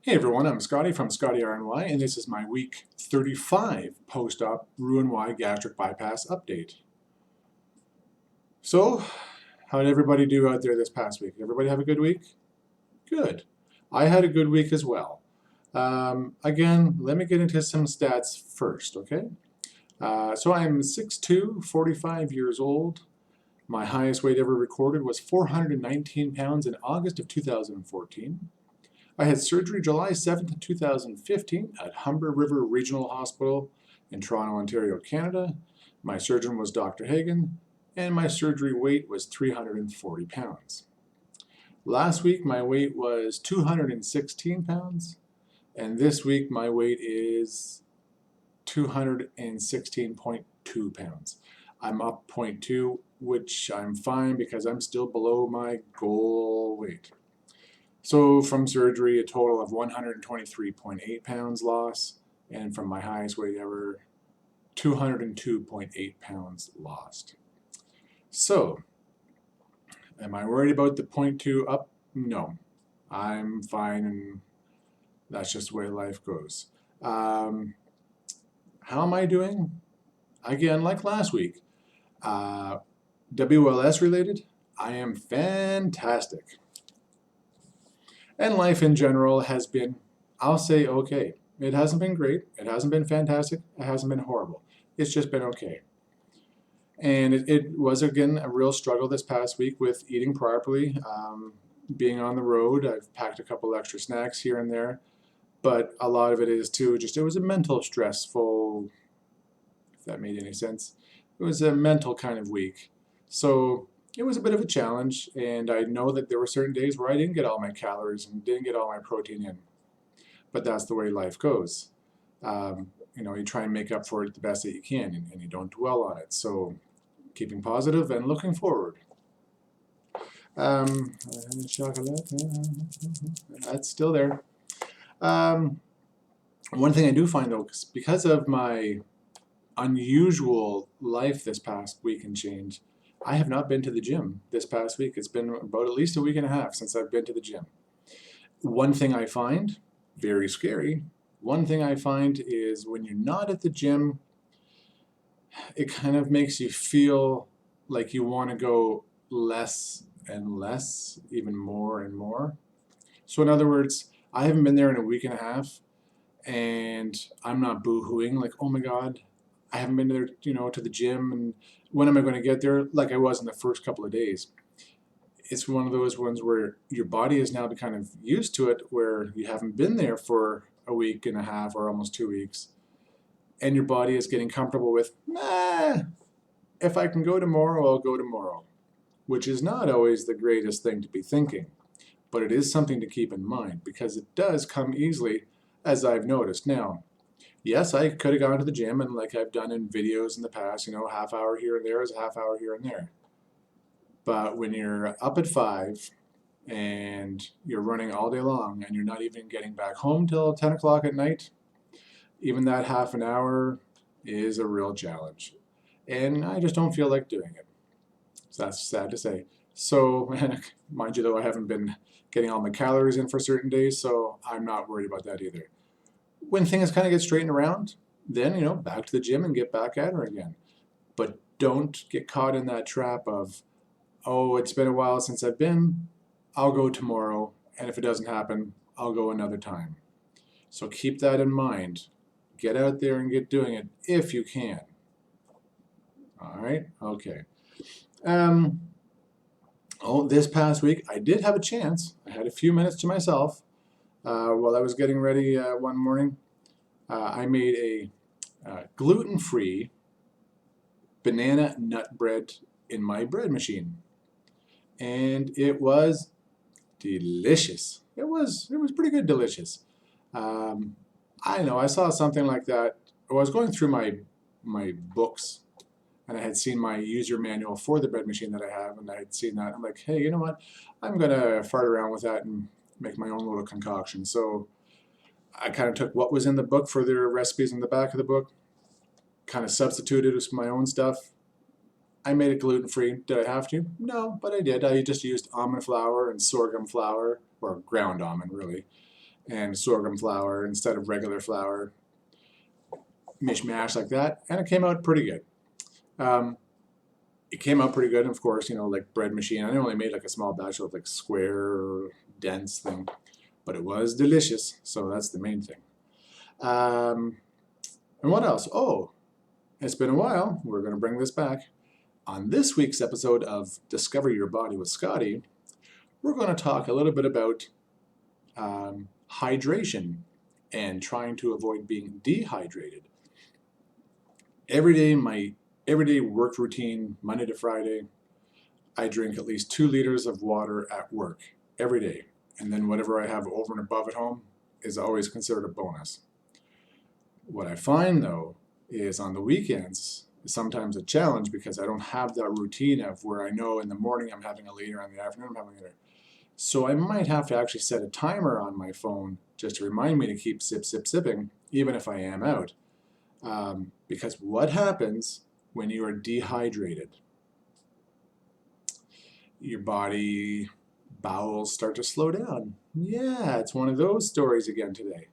Hey everyone, I'm Scotty from Scotty RNY, and this is my week 35 post-op Roux-en-Y gastric bypass update. So, how did everybody do out there this past week? Everybody have a good week? Good. I had a good week as well. Again, let me get into some stats first, okay? So I'm 6'2", 45 years old. My highest weight ever recorded was 419 pounds in August of 2014. I had surgery July 7th, 2015 at Humber River Regional Hospital in Toronto, Ontario, Canada. My surgeon was Dr. Hagen, and my surgery weight was 340 pounds. Last week my weight was 216 pounds, and this week my weight is 216.2 pounds. I'm up 0.2, which I'm fine because I'm still below my goal weight. So from surgery, a total of 123.8 pounds loss, and from my highest weight ever, 202.8 pounds lost. So, am I worried about the 0.2 up? No. I'm fine, and that's just the way life goes. How am I doing? Again, like last week. WLS related, I am fantastic. And life in general has been, I'll say, okay. It hasn't been great. It hasn't been fantastic. It hasn't been horrible. It's just been okay. And it was, again, a real struggle this past week with eating properly. Being on the road, I've packed a couple extra snacks here and there. But a lot of it is, too, just it was a mental stressful, if that made any sense. It was a mental kind of week. So it was a bit of a challenge, and I know that there were certain days where I didn't get all my calories and didn't get all my protein in. But that's the way life goes. You try and make up for it the best that you can, and you don't dwell on it. So keeping positive and looking forward. Chocolate, that's still there. One thing I do find, though, because of my unusual life this past week and change, I have not been to the gym this past week. It's been about at least a week and a half since I've been to the gym. One thing I find, very scary, one thing I find is when you're not at the gym, it kind of makes you feel like you want to go less and less, even more and more. So in other words, I haven't been there in a week and a half, and I'm not boo-hooing like, oh my God, I haven't been there, to the gym, and when am I going to get there? Like I was in the first couple of days. It's one of those ones where your body is now kind of used to it, where you haven't been there for a week and a half or almost 2 weeks, and your body is getting comfortable with, if I can go tomorrow, I'll go tomorrow, which is not always the greatest thing to be thinking, but it is something to keep in mind because it does come easily, as I've noticed. Now, yes, I could have gone to the gym, and like I've done in videos in the past, half hour here and there is a half hour here and there. But when you're up at 5 and you're running all day long and you're not even getting back home till 10 o'clock at night, even that half an hour is a real challenge. And I just don't feel like doing it. So that's sad to say. So, mind you though, I haven't been getting all my calories in for certain days, so I'm not worried about that either. When things kind of get straightened around, then, back to the gym and get back at her again. But don't get caught in that trap of, oh, it's been a while since I've been, I'll go tomorrow, and if it doesn't happen, I'll go another time. So keep that in mind. Get out there and get doing it if you can. All right? Okay. This past week, I did have a chance. I had a few minutes to myself while I was getting ready one morning. I made a gluten-free banana nut bread in my bread machine, and it was delicious. It was pretty good, delicious. I know I saw something like that. I was going through my books, and I had seen my user manual for the bread machine that I have, and I had seen that. I'm like, hey, you know what? I'm gonna fart around with that and make my own little concoction. So I kind of took what was in the book for their recipes in the back of the book, kind of substituted with my own stuff. I made it gluten-free. Did I have to? No, but I did. I just used almond flour and sorghum flour, or ground almond really, and sorghum flour instead of regular flour, mishmash like that, and it came out pretty good. It came out pretty good, and of course, you know, like bread machine. I only made like a small batch of like square, dense thing, but it was delicious, so that's the main thing. And what else? Oh, it's been a while. We're going to bring this back. On this week's episode of Discover Your Body with Scotty, we're going to talk a little bit about hydration and trying to avoid being dehydrated. My everyday work routine, Monday to Friday, I drink at least 2 liters of water at work every day. And then whatever I have over and above at home is always considered a bonus. What I find though is on the weekends is sometimes a challenge because I don't have that routine of where I know in the morning I'm having a liter, in the afternoon I'm having a liter. So I might have to actually set a timer on my phone just to remind me to keep sipping, even if I am out. Because what happens when you are dehydrated? Your bowels start to slow down. Yeah, it's one of those stories again today.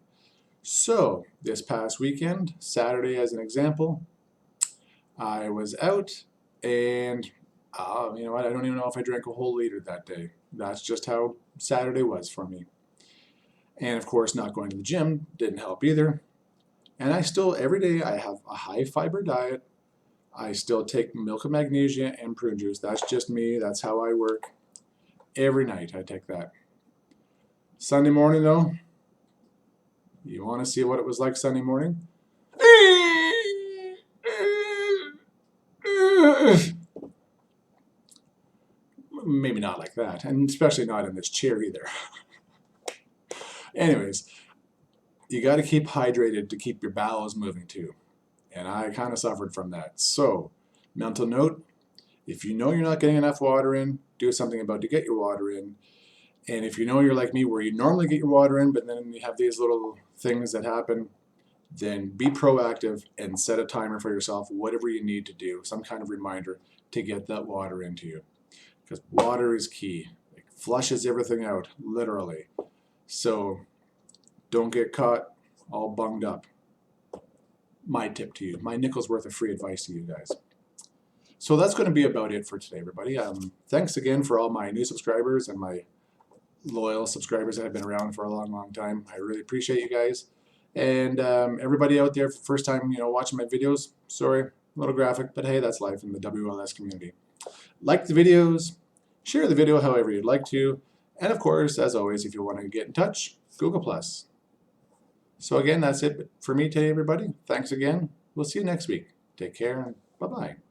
So this past weekend, Saturday as an example, I was out and you know what, I don't even know if I drank a whole liter that day. That's just how Saturday was for me. And of course, not going to the gym didn't help either. And I still, every day, I have a high fiber diet. I still take milk of magnesia and prune juice. That's just me. That's how I work. Every night I take that. Sunday morning though, you want to see what it was like Sunday morning? Maybe not like that, and especially not in this chair either. Anyways, you got to keep hydrated to keep your bowels moving too. And I kind of suffered from that. So, mental note, if you know you're not getting enough water in, do something about it to get your water in. And if you know you're like me where you normally get your water in, but then you have these little things that happen, then be proactive and set a timer for yourself, whatever you need to do, some kind of reminder to get that water into you. Because water is key. It flushes everything out, literally. So don't get caught all bunged up. My tip to you, my nickel's worth of free advice to you guys. So that's going to be about it for today, everybody. Thanks again for all my new subscribers and my loyal subscribers that have been around for a long, long time. I really appreciate you guys. And everybody out there, first time, you know, watching my videos, sorry, a little graphic, but hey, that's life in the WLS community. Like the videos, share the video however you'd like to, and of course, as always, if you want to get in touch, Google+. So again, that's it for me today, everybody. Thanks again. We'll see you next week. Take care, and bye-bye.